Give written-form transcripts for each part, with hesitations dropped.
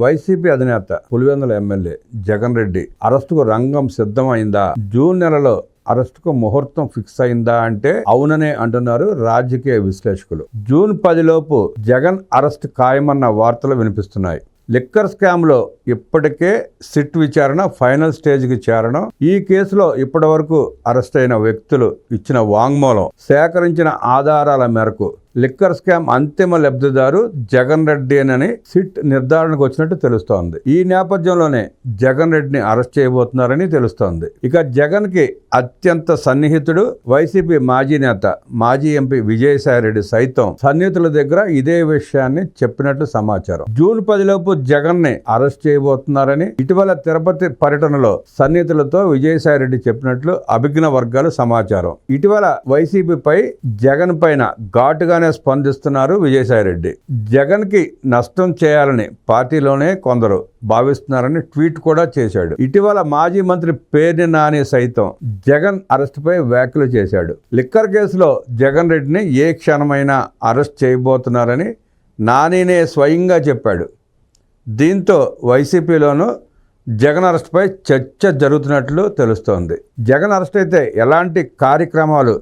YCP అధినేత Pulivendula MLA Jagan Reddy అరెస్టుకు రంగం సిద్ధమైందా? జూన్ నెలలో అరెస్టుకు ముహూర్తం ఫిక్స్ అయిందా అంటే అవుననే అంటున్నారు రాజకీయ విశ్లేషకులు. జూన్ 10 లోపు జగన్ అరెస్ట్ ఖాయమన్న వార్తలు వినిపిస్తున్నాయి. లిక్కర్ స్కామ్ లో ఇప్పటికే సిట్ విచారణ ఫైనల్ స్టేజ్కి చేరడం, ఈ కేసులో ఇప్పటి వరకు అరెస్ట్ అయిన వ్యక్తులు ఇచ్చిన వాంగ్మూలం, సేకరించిన ఆధారాల మేరకు లిక్కర్ స్కామ్ అంతిమ లబ్ధిదారు జగన్ రెడ్డినని సిట్ నిర్ధారణకు వచ్చినట్టు తెలుస్తోంది. ఈ నేపథ్యంలోనే జగన్ రెడ్డిని అరెస్ట్ చేయబోతున్నారని తెలుస్తోంది. ఇక జగన్ కి అత్యంత సన్నిహితుడు వైసీపీ మాజీ నేత, మాజీ ఎంపీ విజయసాయిరెడ్డి సైతం సన్నిహితుల దగ్గర ఇదే విషయాన్ని చెప్పినట్లు సమాచారం. జూన్ 10 లోపు జగన్ ని అరెస్ట్ చేయబోతున్నారని ఇటీవల తిరుపతి పర్యటనలో సన్నిహితులతో విజయసాయిరెడ్డి చెప్పినట్లు అభిజ్ఞ వర్గాలు సమాచారం. ఇటీవల వైసీపీపై జగన్ పైన ఘాటుగానే స్పందిస్తున్నారు విజయసాయిరెడ్డి. జగన్ కి నష్టం చేయాలని పార్టీలోనే కొందరు భావిస్తున్నారని ట్వీట్ కూడా చేశాడు. ఇటీవల మాజీ మంత్రి పేర్ని నాని సైతం జగన్ అరెస్ట్ పై వ్యాఖ్యలు చేశాడు. లిక్కర్ కేసులో జగన్ రెడ్డిని ఏ క్షణమైనా అరెస్ట్ చేయబోతున్నారని నానినే స్వయంగా చెప్పాడు. దీంతో వైసీపీలోనూ జగన్ అరెస్ట్పై చర్చ జరుగుతున్నట్లు తెలుస్తోంది. జగన్ అరెస్ట్ అయితే ఎలాంటి కార్యక్రమాలు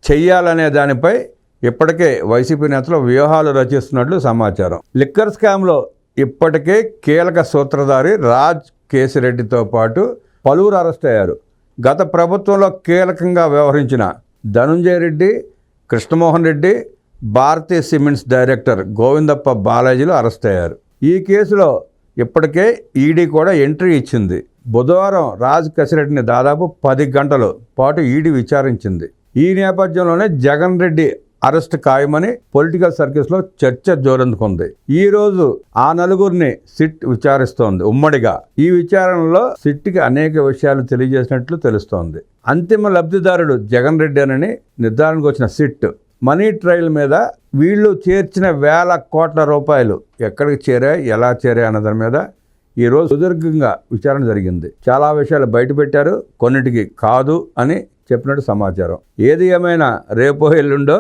చెయ్యాలనే దానిపై ఇప్పటికే వైసీపీ నేతలు వ్యూహాలు రచిస్తున్నట్లు సమాచారం. లిక్కర్ స్కామ్లో ఇప్పటికే కీలక సూత్రధారి రాజ్ కేసిరెడ్డితో పాటు పలువురు అరెస్ట్ అయ్యారు. గత ప్రభుత్వంలో కీలకంగా వ్యవహరించిన ధనుంజయ రెడ్డి, కృష్ణమోహన్ రెడ్డి, భారతీయ సిమెంట్స్ డైరెక్టర్ గోవిందప్ప బాలాజీలు అరెస్ట్ అయ్యారు. ఈ కేసులో ఇప్పటికే ఈడీ కూడా ఎంట్రీ ఇచ్చింది. బుధవారం రాజ్ కేసిరెడ్డిని దాదాపు 10 గంటల పాటు ఈడీ విచారించింది. ఈ నేపథ్యంలోనే జగన్ రెడ్డి అరెస్ట్ ఖాయమని పొలిటికల్ సర్కిల్స్ లో చర్చ జోరందుకుంది. ఈ రోజు ఆ నలుగురిని సిట్ విచారిస్తోంది ఉమ్మడిగా. ఈ విచారణలో సిట్ కి అనేక విషయాలు తెలియజేసినట్లు తెలుస్తోంది. అంతిమ లబ్ధిదారుడు జగన్ రెడ్డి అని నిర్ధారణకు వచ్చిన సిట్ మనీ ట్రయల్ మీద వీళ్ళు చేర్చిన వేల కోట్ల రూపాయలు ఎక్కడికి చేరాయి, ఎలా చేరాయి అన్న దాని మీద ఈరోజు సుదీర్ఘంగా విచారణ జరిగింది. చాలా విషయాలు బయటపెట్టారు, కొన్నిటికి కాదు అని చెప్పినట్టు సమాచారం. ఏది ఏమైనా రేపో ఎల్లుండో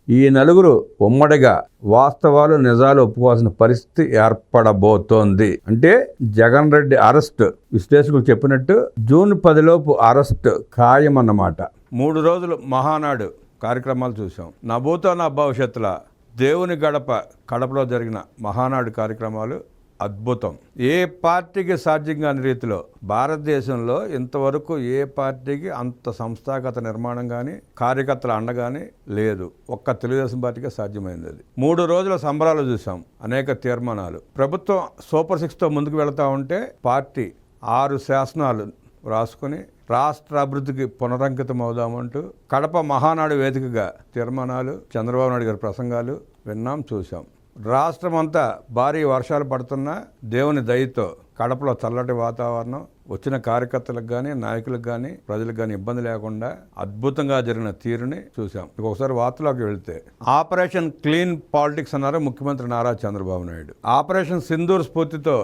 ఈ నలుగురు ఉమ్మడిగా వాస్తవాలు నిజాలు ఒప్పుకోవాల్సిన పరిస్థితి ఏర్పడబోతోంది. అంటే జగన్ రెడ్డి అరెస్ట్ విశ్లేషకులు చెప్పినట్టు జూన్ 10 లోపు అరెస్ట్ ఖాయమన్నమాట. 3 రోజులు మహానాడు కార్యక్రమాలు చూసాం. నా భూతో నా భవిష్యత్తుల దేవుని కడపలో జరిగిన మహానాడు కార్యక్రమాలు అద్భుతం. ఏ పార్టీకి సాధ్యం కాని రీతిలో భారతదేశంలో ఇంతవరకు ఏ పార్టీకి అంత సంస్థాగత నిర్మాణం కానీ కార్యకర్తల అండ కానీ లేదు. ఒక్క తెలుగుదేశం పార్టీకే సాధ్యమైంది. అది 3 రోజుల సంబరాలు చూసాం, అనేక తీర్మానాలు. ప్రభుత్వం సూపర్ 6తో ముందుకు వెళతా ఉంటే పార్టీ 6 శాసనాలు రాసుకుని రాష్ట్ర అభివృద్ధికి పునరంకితం అవుదామంటూ కడప మహానాడు వేదికగా తీర్మానాలు, చంద్రబాబు నాయుడు గారి ప్రసంగాలు విన్నాం, చూసాం. రాష్ట్రం అంతా భారీ వర్షాలు పడుతున్నా దేవుని దయతో కడపలో చల్లటి వాతావరణం, వచ్చిన కార్యకర్తలకు కానీ నాయకులకు కానీ ప్రజలకు కానీ ఇబ్బంది లేకుండా అద్భుతంగా జరిగిన తీరుని చూసాం. ఒకసారి వార్తలోకి వెళితే ఆపరేషన్ క్లీన్ పాలిటిక్స్ అన్నారు ముఖ్యమంత్రి నారా చంద్రబాబు నాయుడు. ఆపరేషన్ సింధూర్ స్ఫూర్తితో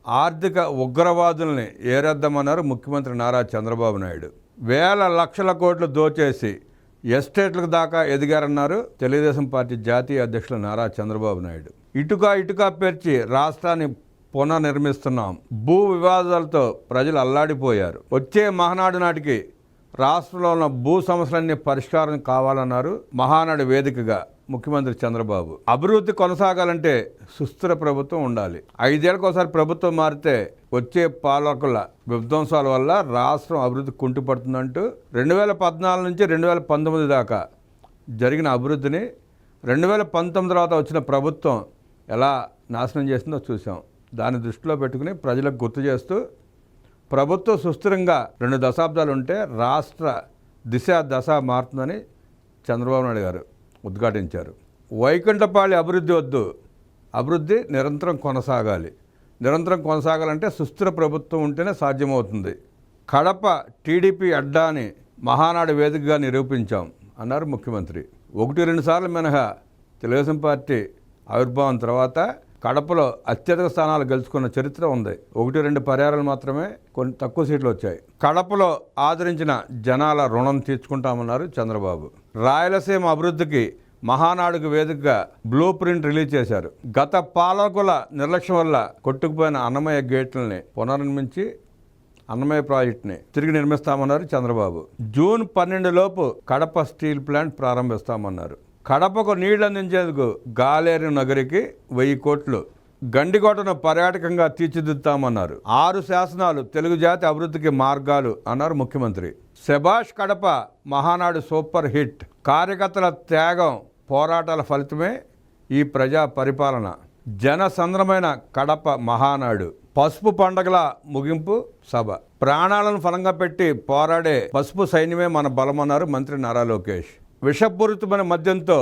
ఆర్థిక ఉగ్రవాదుల్ని ఏరేద్దామన్నారు ముఖ్యమంత్రి నారా చంద్రబాబు నాయుడు. వేల లక్షల కోట్లు దోచేసి ఎస్టేట్లకు దాకా ఎదిగారన్నారు తెలుగుదేశం పార్టీ జాతీయ అధ్యక్షులు నారా చంద్రబాబు నాయుడు. ఇటుక పేర్చి రాష్ట్రాన్ని పునర్నిర్మిస్తున్నాం. భూ వివాదాలతో ప్రజలు అల్లాడిపోయారు. వచ్చే మహానాడు నాటికి రాష్ట్రంలో ఉన్న భూ సమస్యలన్నీ పరిష్కారం కావాలన్నారు మహానాడు వేదికగా ముఖ్యమంత్రి చంద్రబాబు. అభివృద్ధి కొనసాగాలంటే సుస్థిర ప్రభుత్వం ఉండాలి. 5 ఏళ్ళకోసారి ప్రభుత్వం మారితే వచ్చే పాలకుల విధ్వంసాల వల్ల రాష్ట్రం అభివృద్ధి కుంటుపడుతుందంటూ 2014 నుంచి 2019 దాకా జరిగిన అభివృద్ధిని 2019 తర్వాత వచ్చిన ప్రభుత్వం ఎలా నాశనం చేసిందో చూసాం. దాన్ని దృష్టిలో పెట్టుకుని ప్రజలకు గుర్తు చేస్తూ ప్రభుత్వం సుస్థిరంగా 2 దశాబ్దాలు ఉంటే రాష్ట్ర దశ మారుతుందని చంద్రబాబు నాయుడు గారు ఉద్ఘాటించారు. వైకుంఠపాళి అభివృద్ధి వద్దు, అభివృద్ధి నిరంతరం కొనసాగాలి. నిరంతరం కొనసాగాలంటే సుస్థిర ప్రభుత్వం ఉంటేనే సాధ్యమవుతుంది. కడప టీడీపీ అడ్డాని మహానాడు వేదికగా నిరూపించాం అన్నారు ముఖ్యమంత్రి. 1-2 సార్లు మినహా తెలుగుదేశం పార్టీ ఆవిర్భావం తర్వాత కడపలో అత్యధిక స్థానాలు గెలుచుకున్న చరిత్ర ఉంది. 1-2 పర్యాయాలు మాత్రమే కొన్ని తక్కువ సీట్లు వచ్చాయి. కడపలో ఆదరించిన జనాల రుణం తీర్చుకుంటామన్నారు చంద్రబాబు. రాయలసీమ అభివృద్ధికి మహానాడుకు వేదికగా బ్లూ ప్రింట్ రిలీజ్ చేశారు. గత పాలకుల నిర్లక్ష్యం వల్ల కొట్టుకుపోయిన అన్నమయ్య గేట్లని పునర్నిర్మించి అన్నమయ్య ప్రాజెక్టుని తిరిగి నిర్మిస్తామన్నారు చంద్రబాబు. జూన్ 12 లోపు కడప స్టీల్ ప్లాంట్ ప్రారంభిస్తామన్నారు. కడపకు నీళ్లు అందించేందుకు గాలేరు నగరికి 1000 కోట్లు, గండికోటను పర్యాటకంగా తీర్చిదిద్దామన్నారు. 6 శాసనాలు తెలుగు జాతి అభివృద్ధికి మార్గాలు అన్నారు ముఖ్యమంత్రి. శభాష్ కడప మహానాడు సూపర్ హిట్. కార్యకర్తల త్యాగం, పోరాటాల ఫలితమే ఈ ప్రజా పరిపాలన. జనసంద్రమైన కడప మహానాడు. పసుపు పండగల ముగింపు సభ. ప్రాణాలను ఫలంగా పెట్టి పోరాడే పసుపు సైన్యమే మన బలమన్నారు మంత్రి నారా లోకేష్. విషపూరితమైన మద్యంతో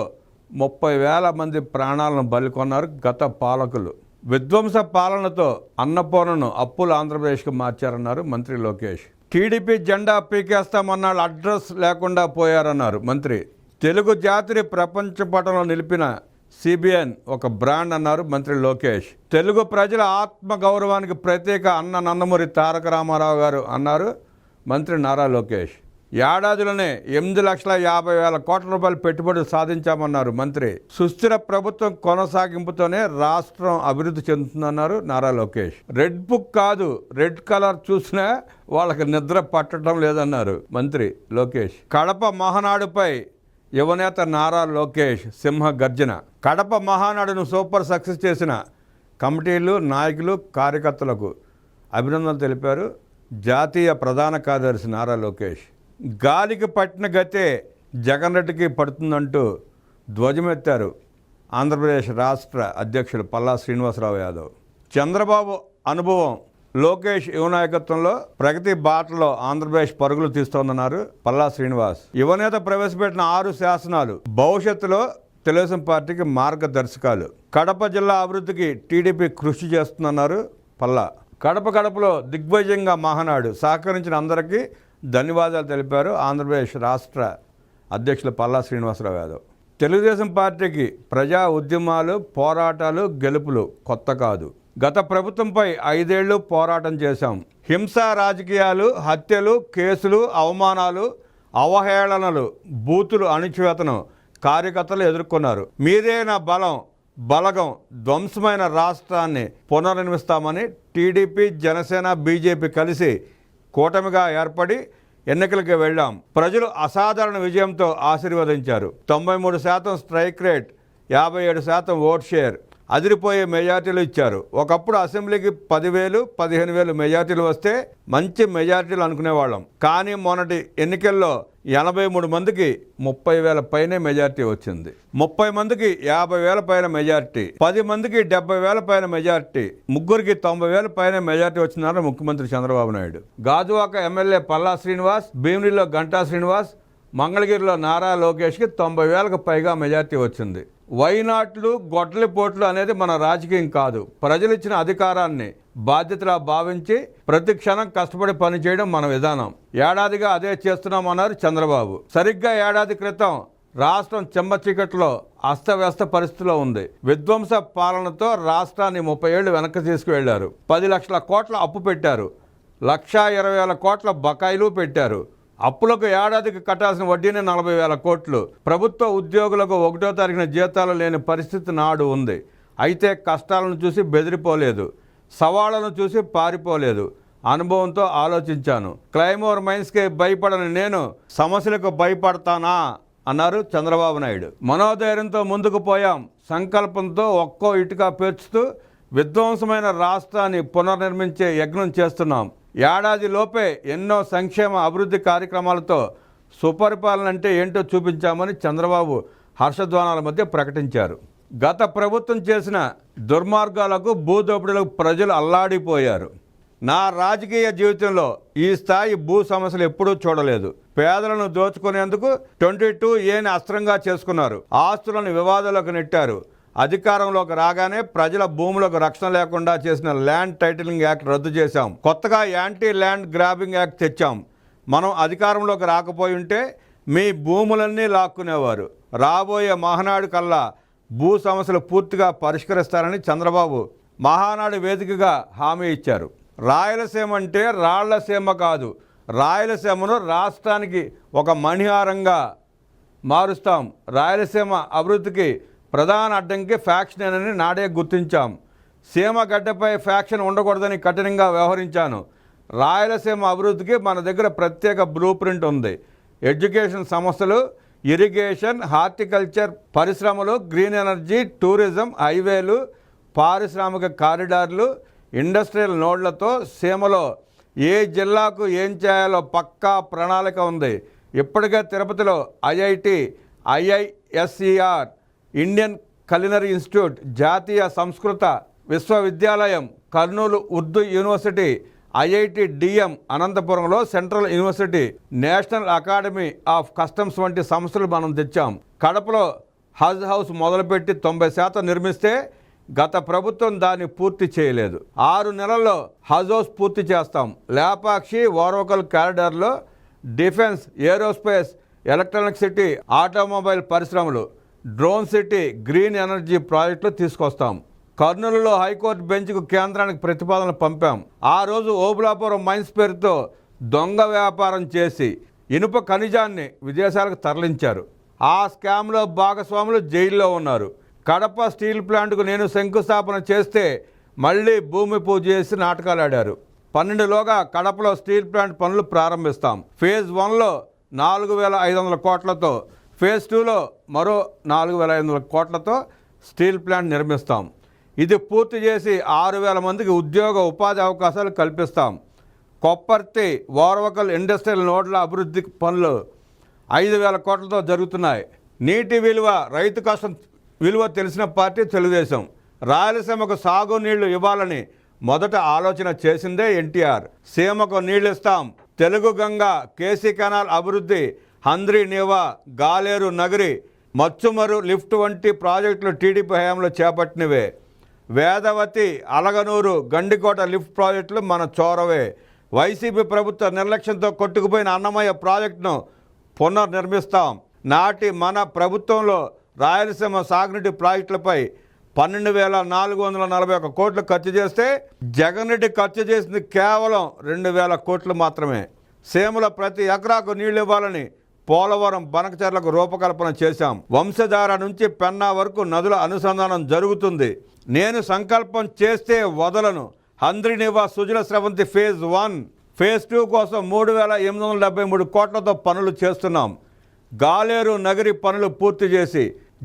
30,000 మంది ప్రాణాలను బలికొన్నారు గత పాలకులు. విధ్వంస పాలనతో అన్నపూర్ణను అప్పుల ఆంధ్రప్రదేశ్కి మార్చారన్నారు మంత్రి లోకేష్. టీడీపీ జెండా పీకేస్తామన్నాళ్ళు అడ్రస్ లేకుండా పోయారన్నారు మంత్రి. తెలుగు జాతిని ప్రపంచ పటంలో నిలిపిన సిబిఎన్ ఒక బ్రాండ్ అన్నారు మంత్రి లోకేష్. తెలుగు ప్రజల ఆత్మగౌరవానికి ప్రత్యేక అన్న నందమూరి తారక రామారావు గారు అన్నారు మంత్రి నారా లోకేష్. ఏడాదిలోనే 8,50,000 కోట్ల రూపాయలు పెట్టుబడులు సాధించామన్నారు మంత్రి. సుస్థిర ప్రభుత్వం కొనసాగింపుతోనే రాష్ట్రం అభివృద్ధి చెందుతుందన్నారు నారా లోకేష్. రెడ్ బుక్ కాదు, రెడ్ కలర్ చూసినా వాళ్ళకి నిద్ర పట్టడం లేదన్నారు మంత్రి లోకేష్. కడప మహానాడుపై యువనేత నారా లోకేష్ సింహ గర్జన. కడప మహానాడును సూపర్ సక్సెస్ చేసిన కమిటీలు, నాయకులు, కార్యకర్తలకు అభినందనలు తెలిపారు జాతీయ ప్రధాన కార్యదర్శి నారా లోకేష్. గాలికి పట్టిన గతే జగన్ రెడ్డికి పడుతుందంటూ ధ్వజమెత్తారు ఆంధ్రప్రదేశ్ రాష్ట్ర అధ్యక్షుడు పల్లా శ్రీనివాసరావు యాదవ్. చంద్రబాబు అనుభవం, లోకేష్ యువ నాయకత్వంలో ప్రగతి బాటలో ఆంధ్రప్రదేశ్ పరుగులు తీస్తోందన్నారు పల్లా శ్రీనివాస్. యువనేత ప్రవేశపెట్టిన 6 శాసనాలు భవిష్యత్తులో తెలుగుదేశం పార్టీకి మార్గదర్శకాలు. కడప జిల్లా అభివృద్ధికి టీడీపీ కృషి చేస్తుందన్నారు పల్లా. కడపలో దిగ్విజయంగా మహానాడు సహకరించిన అందరికీ ధన్యవాదాలు తెలిపారు ఆంధ్రప్రదేశ్ రాష్ట్ర అధ్యక్షులు పల్లా శ్రీనివాసరావు యాదవ్. తెలుగుదేశం పార్టీకి ప్రజా ఉద్యమాలు, పోరాటాలు, గెలుపులు కొత్త కాదు. గత ప్రభుత్వంపై 5 ఏళ్లు పోరాటం చేశాం. హింస రాజకీయాలు, హత్యలు, కేసులు, అవమానాలు, అవహేళనలు, బూతులు, అణిచివేతను కార్యకర్తలు ఎదుర్కొన్నారు. మీదే నా బలగం ధ్వంసమైన రాష్ట్రాన్ని పునర్నిర్మిస్తామని టీడీపీ, జనసేన, బీజేపీ కలిసి కూటమిగా ఏర్పడి ఎన్నికలకు వెళ్ళాం. ప్రజలు అసాధారణ విజయంతో ఆశీర్వదించారు. 93% స్ట్రైక్ రేట్, 57% ఓట్ షేర్, అదిరిపోయే మెజార్టీలు ఇచ్చారు. ఒకప్పుడు అసెంబ్లీకి 10,000, 15,000 మెజార్టీలు వస్తే మంచి మెజార్టీలు అనుకునేవాళ్ళం. కానీ మొన్నటి ఎన్నికల్లో 83 మందికి 30,000 పైనే మెజార్టీ వచ్చింది. 30 మందికి 50,000 పైన మెజార్టీ, 10 మందికి 70,000 పైన మెజార్టీ, ముగ్గురికి 90,000 పైన మెజార్టీ వచ్చినారు ముఖ్యమంత్రి చంద్రబాబు నాయుడు. గాజువాక ఎమ్మెల్యే పల్లా శ్రీనివాస్, భీమిలిలో గంటా శ్రీనివాస్, మంగళగిరిలో నారా లోకేష్కి 90,000కు పైగా మెజార్టీ వచ్చింది. వైనాట్లు, గొడ్డలిపోట్లు అనేది మన రాజకీయం కాదు. ప్రజలిచ్చిన అధికారాన్ని బాధ్యతలా భావించి ప్రతి క్షణం కష్టపడి పనిచేయడం మన విధానం. ఏడాదిగా అదే చేస్తున్నామన్నారు చంద్రబాబు. సరిగ్గా ఏడాది క్రితం రాష్ట్రం చెమ్మ చీకట్లో అస్తవ్యస్త పరిస్థితిలో ఉంది. విధ్వంస పాలనతో రాష్ట్రాన్ని 30 ఏళ్లు వెనక్కి తీసుకువెళ్లారు. 10 లక్షల కోట్ల అప్పు పెట్టారు. 1,20,000 కోట్ల బకాయిలు పెట్టారు. అప్పులకు ఏడాదికి కట్టాల్సిన వడ్డీనే 40,000 కోట్లు. ప్రభుత్వ ఉద్యోగులకు 1వ తారీఖున జీతాలు లేని పరిస్థితి నాడు ఉంది. అయితే కష్టాలను చూసి బెదిరిపోలేదు, సవాళ్లను చూసి పారిపోలేదు. అనుభవంతో ఆలోచించాను. క్లైమోర్ మైన్స్కి భయపడని నేను సమస్యలకు భయపడతానా అన్నారు చంద్రబాబు నాయుడు. మనోధైర్యంతో ముందుకు పోయాం. సంకల్పంతో ఒక్కో ఇటుక పేర్చుతూ విధ్వంసమైన రాష్ట్రాన్ని పునర్నిర్మించే యజ్ఞం చేస్తున్నాం. ఏడాది లోపే ఎన్నో సంక్షేమ అభివృద్ధి కార్యక్రమాలతో సుపరిపాలన అంటే ఏంటో చూపించామని చంద్రబాబు హర్షధ్వానాల మధ్య ప్రకటించారు. గత ప్రభుత్వం చేసిన దుర్మార్గాలకు, భూదోపిడీలకు ప్రజలు అల్లాడిపోయారు. నా రాజకీయ జీవితంలో ఈ స్థాయి భూ సమస్యలు ఎప్పుడూ చూడలేదు. పేదలను దోచుకునేందుకు 22A అస్త్రంగా చేసుకున్నారు. ఆస్తులను వివాదాలకు నెట్టారు. అధికారంలోకి రాగానే ప్రజల భూములకు రక్షణ లేకుండా చేసిన ల్యాండ్ టైటిలింగ్ యాక్ట్ రద్దు చేశాం. కొత్తగా యాంటీ ల్యాండ్ గ్రాబింగ్ యాక్ట్ తెచ్చాం. మనం అధికారంలోకి రాకపోయి ఉంటే మీ భూములన్నీ లాక్కునేవారు. రాబోయే మహానాడు కల్లా భూ సమస్యలు పూర్తిగా పరిష్కరిస్తారని చంద్రబాబు మహానాడు వేదికగా హామీ ఇచ్చారు. రాయలసీమ అంటే రాళ్లసీమ కాదు. రాయలసీమను రాష్ట్రానికి ఒక మణిహారంగా మారుస్తాం. రాయలసీమ అభివృద్ధికి ప్రధాన అడ్డంకి ఫ్యాక్షనేనని నాడే గుర్తించాం. సీమ గడ్డపై ఫ్యాక్షన్ ఉండకూడదని కఠినంగా వ్యవహరించాను. రాయలసీమ అభివృద్ధికి మన దగ్గర ప్రత్యేక బ్లూ ప్రింట్ ఉంది. ఎడ్యుకేషన్ సంస్థలు, ఇరిగేషన్, హార్టికల్చర్, పరిశ్రమలు, గ్రీన్ ఎనర్జీ, టూరిజం, హైవేలు, పారిశ్రామిక కారిడార్లు, ఇండస్ట్రియల్ నోడ్లతో సీమలో ఏ జిల్లాకు ఏం చేయాలో పక్కా ప్రణాళిక ఉంది. ఇప్పటికే తిరుపతిలో IIT, IISER, Indian culinary institute, జాతీయ సంస్కృత విశ్వవిద్యాలయం, Kurnool Urdu university, IIT DM, అనంతపురంలో central university, national academy of customs వంటి సంస్థలు మనం తెచ్చాం. కడపలో హజ్ హౌస్ మొదలుపెట్టి 90% నిర్మిస్తే గత ప్రభుత్వం దాన్ని పూర్తి చేయలేదు. 6 నెలల్లో హజ్ హౌస్ పూర్తి చేస్తాం. లేపాక్షి, ఓర్వకల్ కారిడార్లో defence, aerospace, electronic city, automobile పరిశ్రమలు, డ్రోన్ సిటీ, గ్రీన్ ఎనర్జీ ప్రాజెక్టులు తీసుకొస్తాం. కర్నూలులో హైకోర్టు బెంచ్కు కేంద్రానికి ప్రతిపాదనలు పంపాం. ఆ రోజు ఓబులాపురం మైన్స్ పేరుతో దొంగ వ్యాపారం చేసి ఇనుప ఖనిజాన్ని విదేశాలకు తరలించారు. ఆ స్కామ్లో భాగస్వాములు జైల్లో ఉన్నారు. కడప స్టీల్ ప్లాంట్కు నేను శంకుస్థాపన చేస్తే మళ్ళీ భూమి పూజ చేసి నాటకాలు ఆడారు. 12లోగా కడపలో స్టీల్ ప్లాంట్ పనులు ప్రారంభిస్తాం. ఫేజ్ 1లో 4,500 కోట్లతో, ఫేజ్ 2లో మరో 4,500 కోట్లతో స్టీల్ ప్లాంట్ నిర్మిస్తాం. ఇది పూర్తి చేసి 6,000 మందికి ఉద్యోగ ఉపాధి అవకాశాలు కల్పిస్తాం. కొప్పర్తి, ఓర్వకల్ ఇండస్ట్రియల్ నోడ్ల అభివృద్ధి పనులు 5,000 కోట్లతో జరుగుతున్నాయి. నీటి విలువ, రైతు కష్టం విలువ తెలిసిన పార్టీ తెలుగుదేశం. రాయలసీమకు సాగునీళ్లు ఇవ్వాలని మొదట ఆలోచన చేసిందే ఎన్టీఆర్. సీమకు నీళ్లు ఇస్తాం. తెలుగు గంగ, కేసీ కెనాల్ అభివృద్ధి, హంద్రీ నీవా, గాలేరు నగరి, మచ్చుమరు లిఫ్ట్ వంటి ప్రాజెక్టులు టీడీపీ హయాంలో చేపట్టినవే. వేదవతి, అలగనూరు, గండికోట లిఫ్ట్ ప్రాజెక్టులు మన చోరవే. వైసీపీ ప్రభుత్వ నిర్లక్ష్యంతో కొట్టుకుపోయిన అన్నమయ్య ప్రాజెక్టును పునర్నిర్మిస్తాం. నాటి మన ప్రభుత్వంలో రాయలసీమ సాగునీటి ప్రాజెక్టులపై 12,441 కోట్లు ఖర్చు చేస్తే జగన్ రెడ్డి ఖర్చు చేసింది కేవలం 2,000 కోట్లు మాత్రమే. సీమలో ప్రతి ఎకరాకు నీళ్లు ఇవ్వాలని పోలవరం, బనకచెర్లకు రూపకల్పన చేశాం. వంశధార నుంచి పెన్నా వరకు నదుల అనుసంధానం జరుగుతుంది. నేను సంకల్పం చేస్తే వదలను. హంద్రీనివా సుజల స్రవంతి ఫేజ్ 1, ఫేజ్ 2 కోసం 3,873 కోట్లతో పనులు చేస్తున్నాం. గాలేరు నగరి పనులు పూర్తి చేసి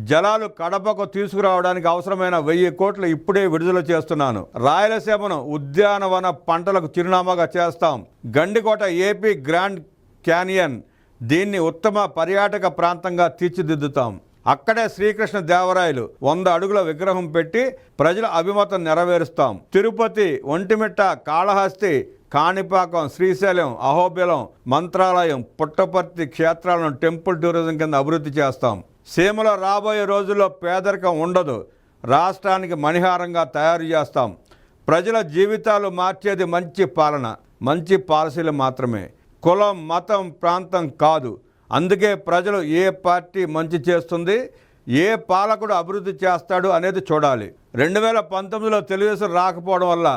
జలాలు కడపకు తీసుకురావడానికి అవసరమైన 1,000 కోట్లు ఇప్పుడే విడుదల చేస్తున్నాను. రాయలసీమను ఉద్యానవన పంటలకు చిరునామాగా చేస్తాం. గండికోట ఏపీ గ్రాండ్ క్యానియన్, దీన్ని ఉత్తమ పర్యాటక ప్రాంతంగా తీర్చిదిద్దుతాం. అక్కడే శ్రీకృష్ణ దేవరాయలు 100 అడుగుల విగ్రహం పెట్టి ప్రజల అభిమతం నెరవేరుస్తాం. తిరుపతి, ఒంటిమిట్ట, కాళహస్తి, కాణిపాకం, శ్రీశైలం, అహోబిలం, మంత్రాలయం, పుట్టపర్తి క్షేత్రాలను టెంపుల్ టూరిజం కింద అభివృద్ధి చేస్తాం. సీమలో రాబోయే రోజుల్లో పేదరికం ఉండదు. రాష్ట్రానికి మణిహారంగా తయారు చేస్తాం. ప్రజల జీవితాలు మార్చేది మంచి పాలన, మంచి పాలసీలు మాత్రమే. కులం, మతం, ప్రాంతం కాదు. అందుకే ప్రజలు ఏ పార్టీ మంచి చేస్తుంది, ఏ పాలకుడు అభివృద్ధి చేస్తాడు అనేది చూడాలి. 2019లో తెలుగుదేశం రాకపోవడం వల్ల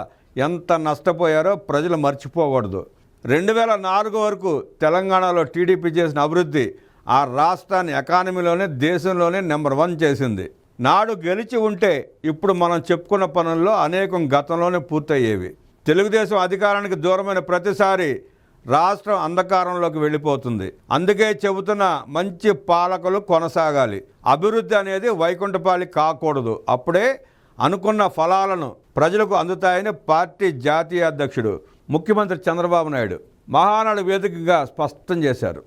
ఎంత నష్టపోయారో ప్రజలు మర్చిపోకూడదు. 2004 వరకు తెలంగాణలో టీడీపీ చేసిన అభివృద్ధి ఆ రాష్ట్రాన్ని ఎకానమీలోనే, దేశంలోనే నెంబర్ 1 చేసింది. నాడు గెలిచి ఉంటే ఇప్పుడు మనం చెప్పుకున్న పనుల్లో అనేకం గతంలోనే పూర్తయ్యేవి. తెలుగుదేశం అధికారానికి దూరమైన ప్రతిసారి రాష్ట్రం అంధకారంలోకి వెళ్ళిపోతుంది. అందుకే చెబుతున్న మంచి పాలకులు కొనసాగాలి. అభివృద్ధి అనేది వైకుంఠపాళి కాకూడదు. అప్పుడే అనుకున్న ఫలాలను ప్రజలకు అందుతాయని పార్టీ జాతీయ అధ్యక్షుడు ముఖ్యమంత్రి చంద్రబాబు నాయుడు మహానాడు వేదికగా స్పష్టం చేశారు.